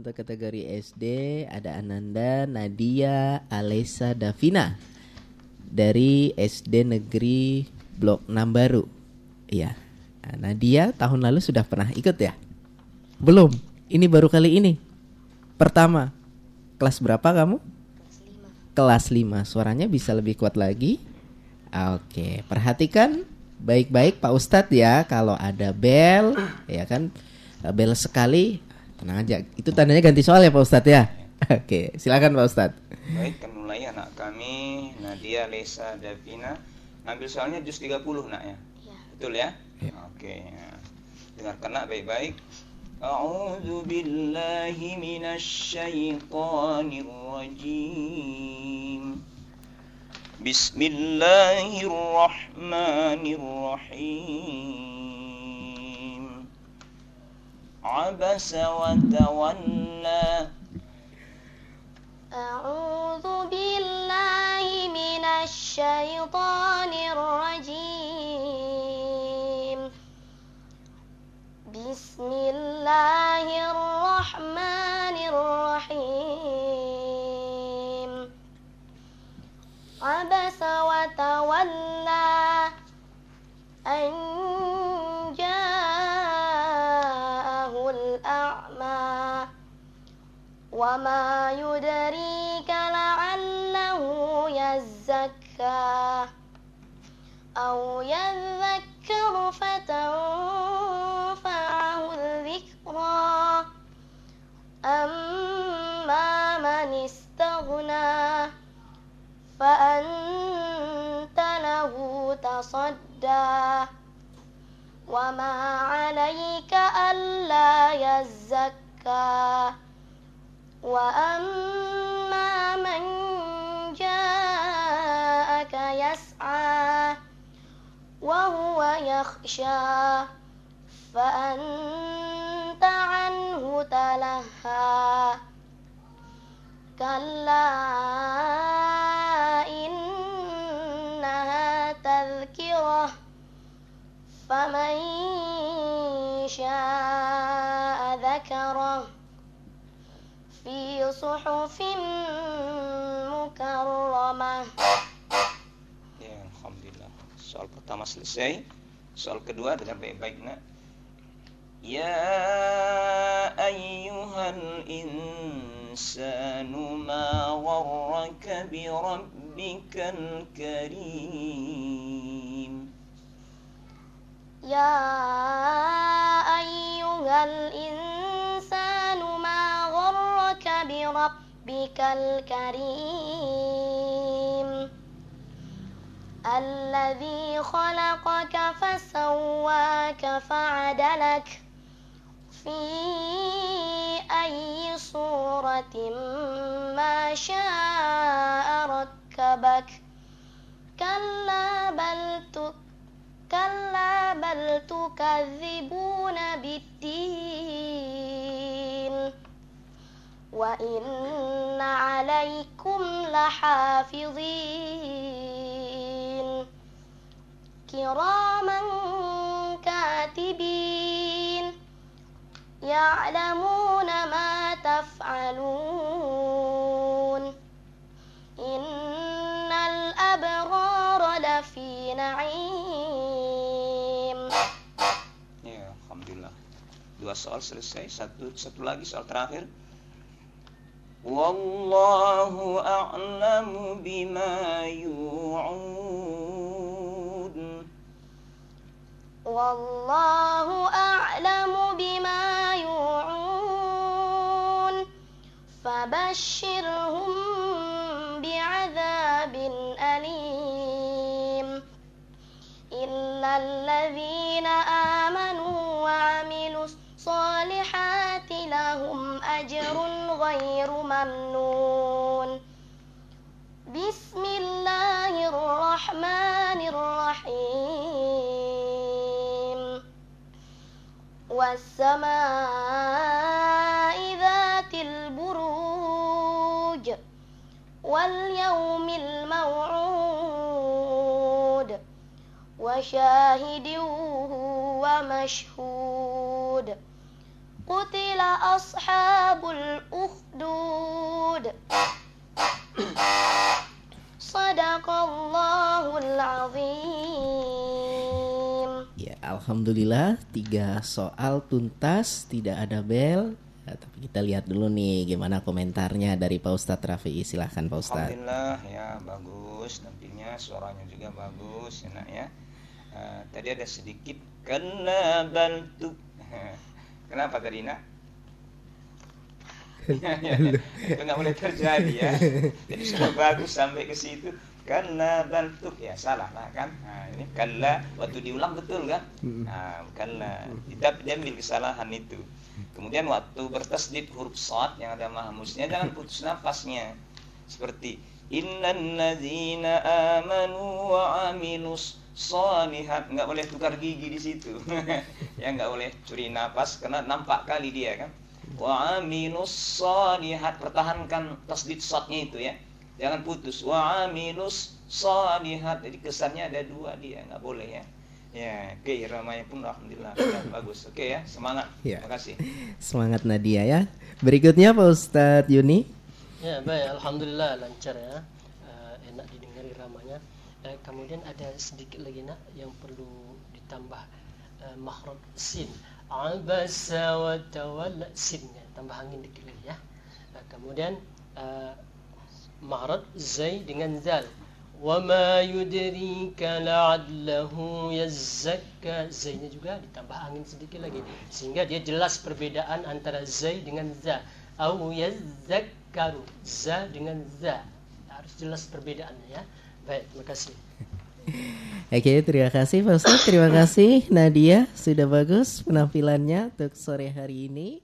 untuk kategori SD ada Ananda, Nadia, Alessa, Davina dari SD Negeri Blok 6 Baru. Iya. Nah, Nadia tahun lalu sudah pernah ikut ya? Belum. Ini baru kali ini. Pertama. Kelas berapa kamu? Kelas 5. Suaranya bisa lebih kuat lagi. Oke, perhatikan baik-baik Pak Ustadz ya. Kalau ada bel, ya kan, bel sekali, tenang aja. Itu tandanya ganti soal ya Pak Ustadz ya. Oke, silakan Pak Ustadz. Baik, kami mulai anak kami Nadia, Lesa, Davina. Ngambil soalnya juz 30 nak ya. Betul ya? Oke. Dengarkan nak baik-baik. A'udzu billahi minasy syaithanir rajim. Bismillahirrahmanirrahim. Abasa wa tawalla. A'udzu billahi minasy syaithanir rajim. Bismillahirrahmanirrahim. Abasa wa tawalla an ja'ahul a'ma wa ma yudrika la'allahu yazzakka aw yadhakkaru fatanfa'ahu dhikra amma man istaghna fa'anta lahu tasadda wa ma 'alaika alla yazzakka wa amma man ja'aka yas'a wa huwa yakhsha fa'anta 'anhu talaha kalla innaha tadhkirah faman syaa'a dzakarah fi suhufin mukarramah. Ya, alhamdulillah. Soal pertama selesai. Soal kedua dengar baik-baik nak. Ya ayyuhal insanu ma gharraka bi rabbikal karim. Ya ayyuhal insanu ma gharraka bi rabbikal karim. Alladzi khalaqaka fasawwaka fa'adalak fi ayyi suratin ma syaa rakkabak. Kalla bal tukadzibuna biddin wa inna 'alaikum lahafizin kiraman katibin ya'lamuna ma taf'alun innal abrara lafi na'im. Ya, alhamdulillah. Dua soal selesai, satu lagi soal terakhir. Wallahu a'lamu bima yu'un. Wallahu a'lamu bima yu'un. Fabashshirhum bi'adzabin alim. Illal ladzina amanu wa 'amilus solihati lahum ajrun ghairu mamnun. Bismillahirrahmanirrahim. Was-samaa'i dzatil buruj wal yawmil maw'ud wa syahidin wa mashhud. Qutila ashabul Sadaqallahul azim. Ya, alhamdulillah 3 soal tuntas, tidak ada bel. Ya, tapi kita lihat dulu nih gimana komentarnya dari Pak Ustadz Rafi'i. Silahkan Pak Ustadz. Alhamdulillah ya, bagus, tampilnya suaranya juga bagus ya nak ya. Tadi ada sedikit kena bantu. Kenapa tadi nak? Itu nggak boleh terjadi ya. Jadi sudah bagus sampai ke situ. Kalla bantuk ya, salah lah kan. Nah, ini kalla waktu diulang betul kan? Nah, kalla tidak diambil kesalahan itu. Kemudian waktu bertasdid huruf shad yang ada mahmusnya jangan putus nafasnya. Seperti innal ladzina amanu wa amilus shalihat, nggak boleh tukar gigi di situ. Ya nggak boleh curi nafas karena nampak kali dia kan. Wa amilus shalihat, pertahankan tasdid shadnya itu ya. Jangan putus. Wa amilus shalihat. Jadi kesannya ada 2 dia, nggak boleh ya. Ya, oke, iramanya pun alhamdulillah bagus. Oke ya, semangat. Ya. Terima kasih. Semangat Nadia ya. Berikutnya Pak Ustadz Yuni. Ya, baik, alhamdulillah lancar ya. Enak didengar iramanya. Kemudian ada sedikit lagi nak yang perlu ditambah makhraj sin. Abasa wa tawalla, sinnya tambah angin dikit lagi ya. Kemudian makhraj zai dengan zal. Wa ma yudrika la'allahu yazakka, zainya juga ditambah angin sedikit lagi sehingga dia jelas perbedaan antara zai dengan za. Au yazakkaru, za dengan za. Harus jelas perbedaannya ya. Baik, terima kasih. Oke, terima kasih Pak Ustadz. Terima kasih Nadia, sudah bagus penampilannya untuk sore hari ini.